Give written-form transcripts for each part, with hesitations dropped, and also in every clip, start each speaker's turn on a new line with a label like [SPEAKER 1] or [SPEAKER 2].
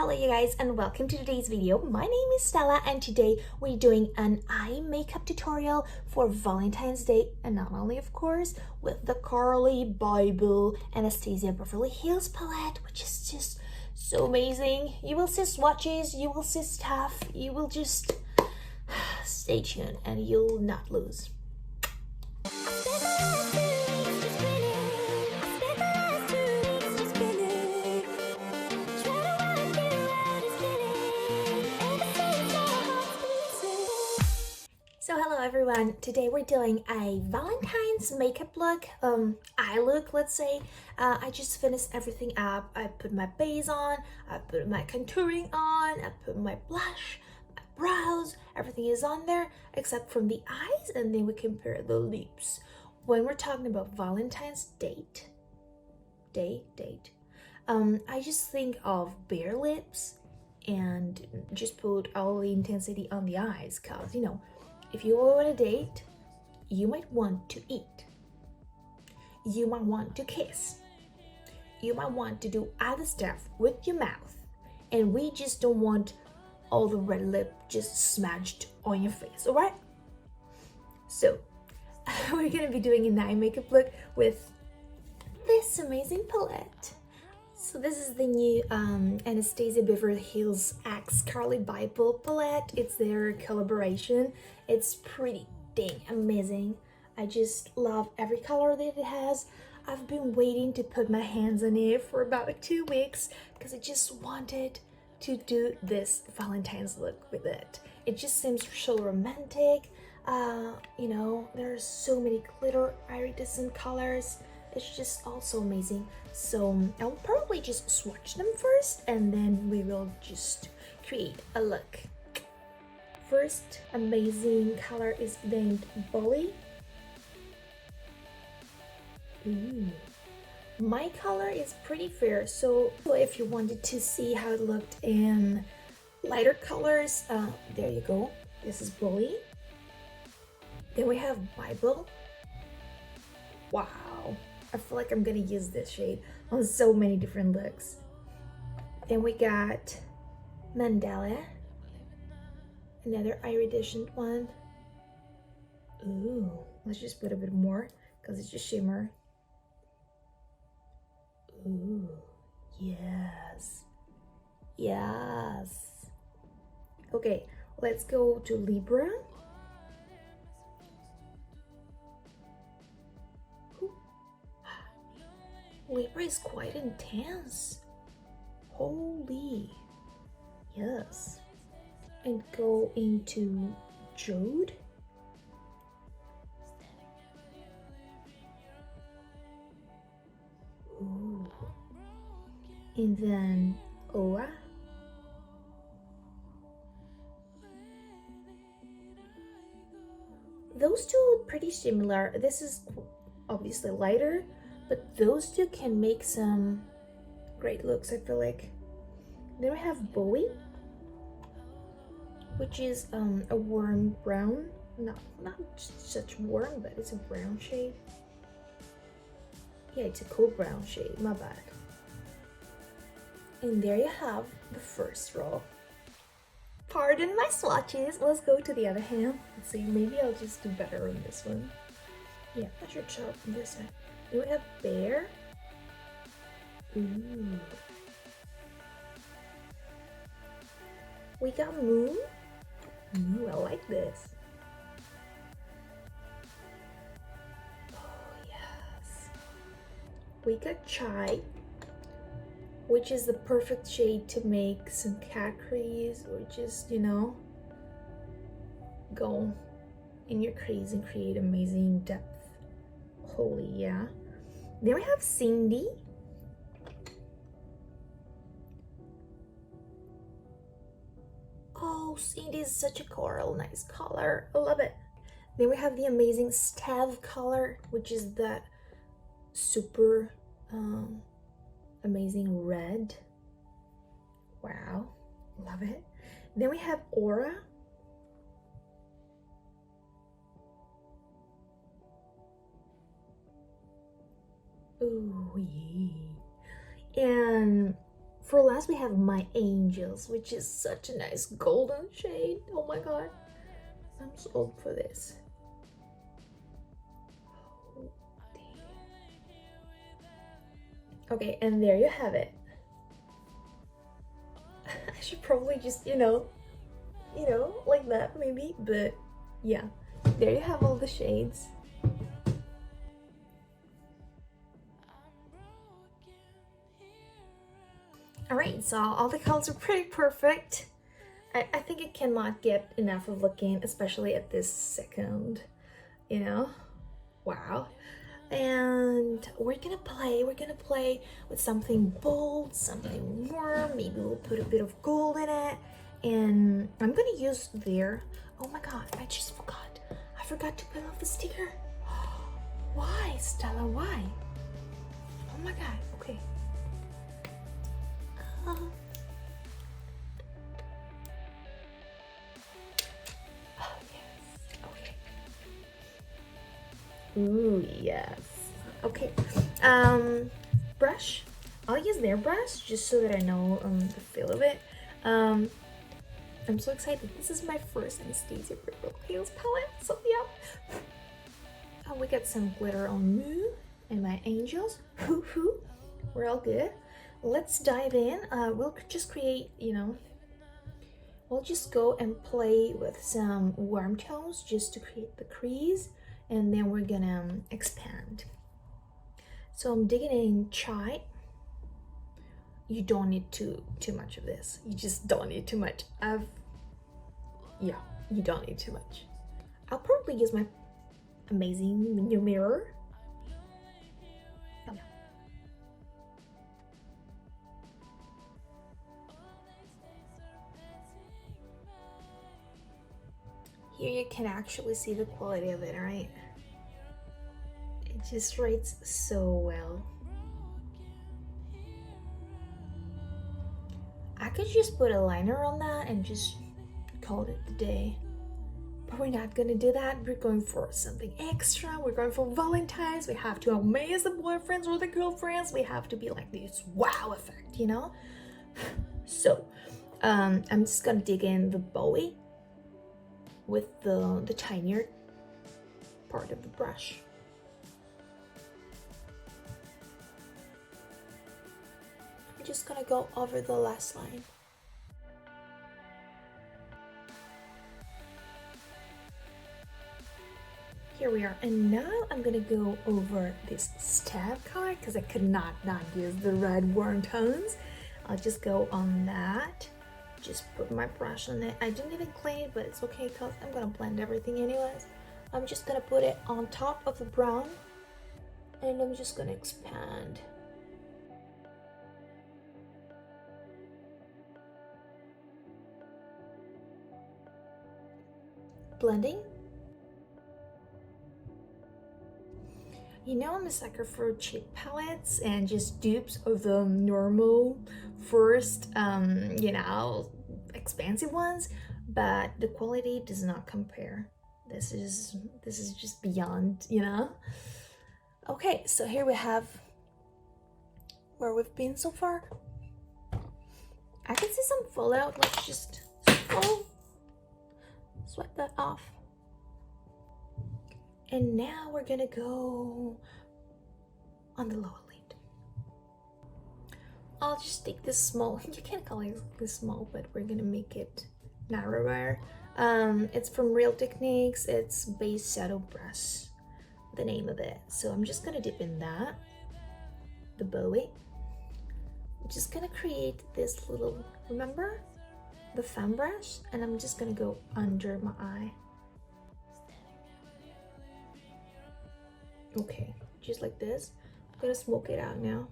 [SPEAKER 1] Hello you guys and welcome to today's video. My name is Stella and today we're doing an eye makeup tutorial for Valentine's Day, and not only of course with the Carli Bybel Anastasia Beverly Hills palette, which is just so amazing. You will see swatches, you will see stuff, you will just stay tuned and you'll not lose. So hello everyone, today we're doing a Valentine's makeup look, eye look, let's say. I just finished everything up. I put my base on, I put my contouring on, I put my blush, my brows, everything is on there except from the eyes, and then we compare the lips. When we're talking about Valentine's date, I just think of bare lips and just put all the intensity on the eyes, cause you know, if you go on a date, you might want to eat, you might want to kiss, you might want to do other stuff with your mouth, and we just don't want all the red lip just smashed on your face, alright? So, we're gonna be doing an eye makeup look with this amazing palette. So this is the new Anastasia Beverly Hills X Carli Bybel palette. It's their collaboration. It's pretty dang amazing. I just love every color that it has. I've been waiting to put my hands on it for about 2 weeks because I just wanted to do this Valentine's look with it. It just seems so romantic. You know, there's so many glitter iridescent colors. It's just also amazing. So I'll probably just swatch them first and then we will just create a look. First amazing color is named Bully. Ooh. My color is pretty fair, so if you wanted to see how it looked in lighter colors, there you go. This is Bully. Then we have Bybel. Wow, I feel like I'm gonna use this shade on so many different looks. Then we got Mandala, another iridescent one. Ooh, let's just put a bit more because it's just shimmer. Ooh, yes, yes. Okay, let's go to Libra. Libra is quite intense. Holy, yes. And go into Jode. Ooh. And then Oa. Those two are pretty similar. This is obviously lighter, but those two can make some great looks, I feel like. Then we have Bowie, which is a warm brown. Not such warm, but it's a brown shade. Yeah, it's a cool brown shade, my bad. And there you have the first row. Pardon my swatches. Let's go to the other hand. Let's see, maybe I'll just do better on this one. Yeah, I should show up on this side. Then we have Bear. Ooh. We got Moon. Ooh, I like this. Oh, yes. We got Chai, which is the perfect shade to make some cat crease or just, you know, go in your crease and create amazing depth. Holy, yeah. Then we have Cindy. Oh, Cindy is such a coral, nice color. I love it. Then we have the amazing Steve color, which is that super amazing red. Wow, love it. Then we have Aura. Ooh, yeah. And For last, we have My Angels, which is such a nice golden shade. Oh my god, I'm so old for this. Okay, and there you have it. I should probably just, like that maybe, but yeah, there you have all the shades. Alright, so all the colors are pretty perfect. I think it cannot get enough of looking, especially at this second, wow. And we're gonna play with something bold, something warm. Maybe we'll put a bit of gold in it, and I'm gonna use their, oh my god, I forgot to put off the sticker. Why, Stella, why? Oh my god, okay. Oh yes, okay. Ooh, yes. Okay. Brush. I'll use their brush just so that I know the feel of it. I'm so excited. This is my first Anastasia Beverly Hills palette. So yeah. Oh, we got some glitter on me and My Angels. Hoo hoo. We're all good. Let's dive in. We'll just create, we'll just go and play with some warm tones just to create the crease, and then we're gonna expand. So I'm digging in Chai. You don't need too much of this. You just don't need too much. Yeah, you don't need too much. I'll probably use my amazing new mirror. Oh, yeah. Here you can actually see the quality of it, right? It just writes so well. I could just put a liner on that and just call it a day. But we're not gonna do that. We're going for something extra. We're going for Valentine's. We have to amaze the boyfriends or the girlfriends. We have to be like this wow effect, So, I'm just gonna dig in the Bowie with the tinier part of the brush. We're just gonna go over the last line. Here we are, and now I'm gonna go over this stab color because I could not use the red warm tones. I'll just go on that. Just put my brush on it. I didn't even clean it, but it's okay because I'm gonna blend everything anyways. I'm just gonna put it on top of the brown, and I'm just gonna expand. Blending. I'm a sucker for cheap palettes and just dupes of the normal first, expensive ones, but the quality does not compare. This is just beyond, Okay, so here we have where we've been so far. I can see some fallout. Let's just swipe that off. And now we're gonna go on the lower lid. I'll just take this small, you can't call it this small, but we're gonna make it narrower. It's from Real Techniques. It's Base Shadow Brush, the name of it. So I'm just gonna dip in that, the Bowie. I'm just gonna create this little, remember the fan brush? And I'm just gonna go under my eye. Okay, just like this. I'm gonna smoke it out now.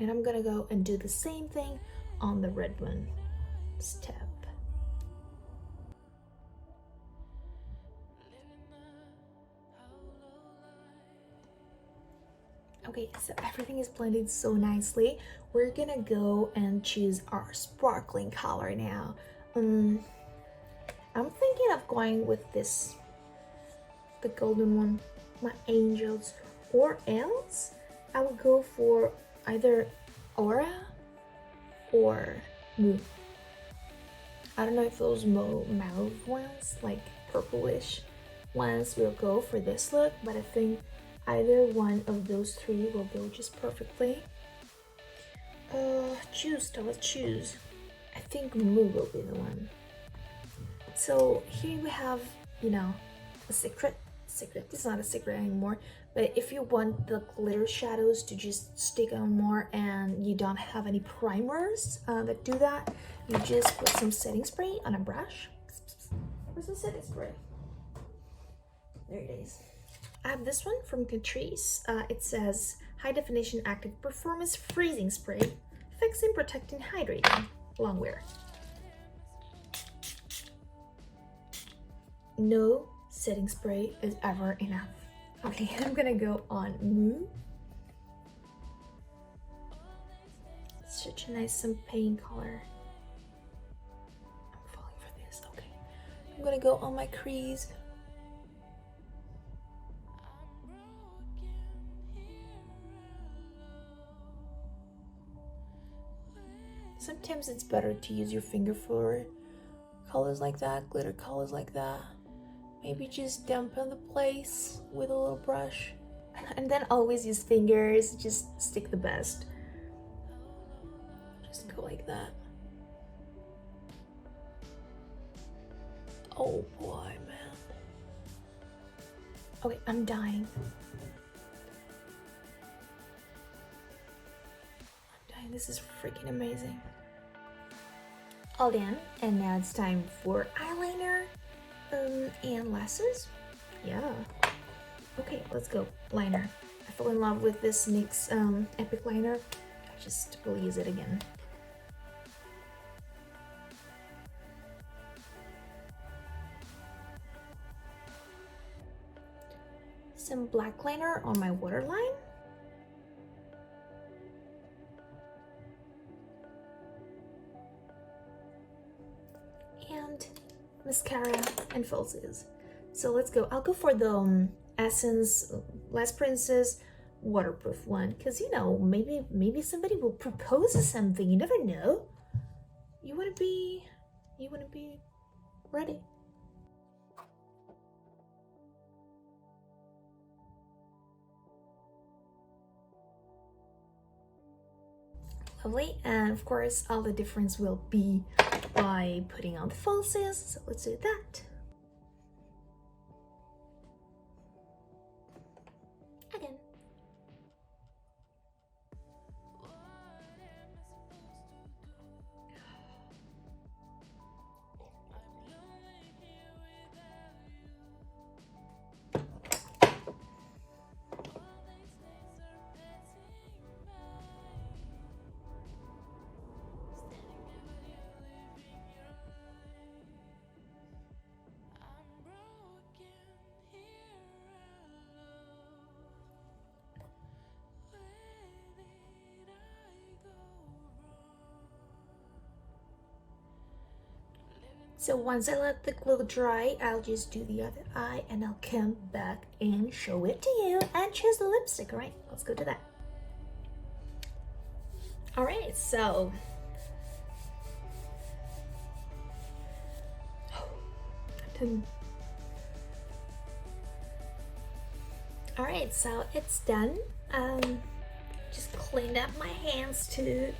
[SPEAKER 1] And I'm gonna go and do the same thing on the red one step. Okay, so everything is blended so nicely. We're gonna go and choose our sparkling color now. I'm thinking of going with this, the golden one, My Angels, or else I would go for either Aura or Moo. I don't know if those mauve ones, like purplish ones, will go for this look, but I think either one of those three will go just perfectly. Choose, Stella, choose. I think Moo will be the one. So here we have, you know, a secret. It's not a secret anymore, but if you want the glitter shadows to just stick on more and you don't have any primers that do that, you just put some setting spray on a brush. Where's the setting spray? There it is. I have this one from Catrice. It says high definition active performance freezing spray, fixing, protecting, hydrating, long wear. No setting spray is ever enough. Okay, I'm gonna go on Moo. Such a nice champagne color. I'm falling for this. Okay, I'm gonna go on my crease. Sometimes it's better to use your finger for colors like that, glitter colors like that. Maybe just dampen the place with a little brush. And then always use fingers, just stick the best. Just go like that. Oh boy, man. Okay, I'm dying. This is freaking amazing. All done, and now it's time for eyeliner and lashes. Yeah. Okay, let's go. Liner. I fell in love with this NYX Epic liner. I just will use it again. Some black liner on my waterline. And mascara and falsies. So let's go. I'll go for the Essence Last Princess waterproof one, because you know, maybe somebody will propose something. You never know. You wanna be ready. Lovely, and of course all the difference will be by putting on the falsies, so let's do that. Again. So once I let the glue dry, I'll just do the other eye and I'll come back and show it to you and choose the lipstick. All right, let's go to that. All right, so all right, so it's done. Just cleaned up my hands too.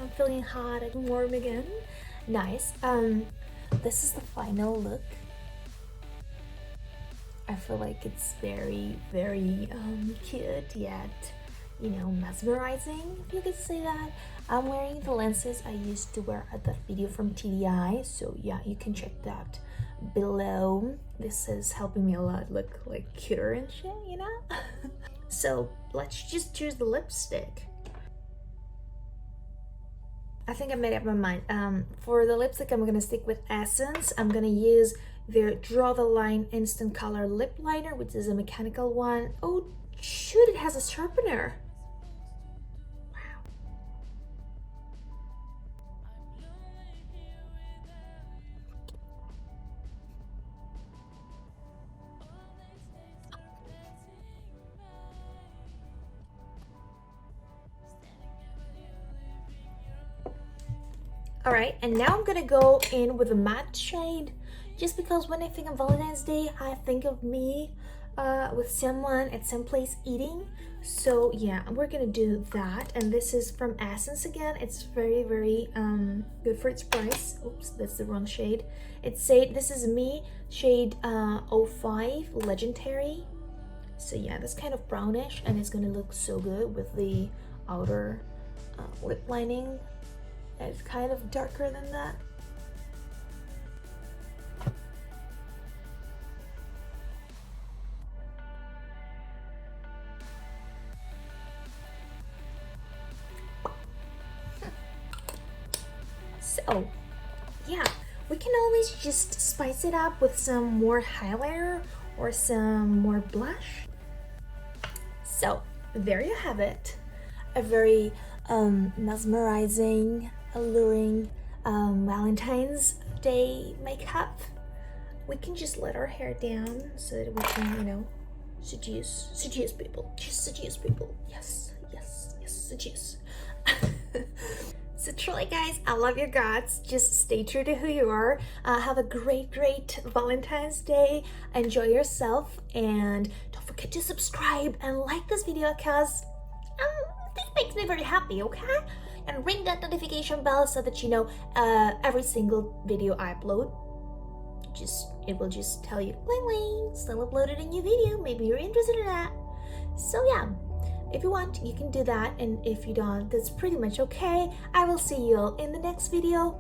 [SPEAKER 1] I'm feeling hot and warm again. Nice. This is the final look. I feel like it's very cute yet, you know, mesmerizing, if you could say that. I'm wearing the lenses I used to wear at that video from TDI, so yeah, you can check that below. This is helping me a lot look like cuter and shit, you know. So let's just choose the lipstick. I think I made up my mind. For the lipstick, I'm gonna stick with Essence. I'm gonna use their Draw the Line Instant Color Lip Liner, which is a mechanical one. Oh shoot, it has a sharpener. Wow. All right, and now I'm gonna go in with a matte shade, just because when I think of Valentine's Day, I think of me with someone at some place eating. So yeah, we're gonna do that. And this is from Essence again. It's very, very good for its price. Oops, that's the wrong shade. This is me, shade 05 Legendary. So yeah, that's kind of brownish, and it's gonna look so good with the outer lip lining. It's kind of darker than that. So yeah, we can always just spice it up with some more highlighter or some more blush. So there you have it, a very mesmerizing, alluring Valentine's Day makeup. We can just let our hair down so that we can, you know, seduce people. Just seduce people. Yes, yes, yes, seduce. So truly, guys, I love your guts. Just stay true to who you are. Have a great Valentine's Day. Enjoy yourself, and don't forget to subscribe and like this video, because this makes me very happy, okay? And ring that notification bell so that you know every single video I upload. It will just tell you, bling bling, Stella uploaded a new video. Maybe you're interested in that. So yeah, if you want, you can do that, and if you don't, that's pretty much okay. I will see you all in the next video.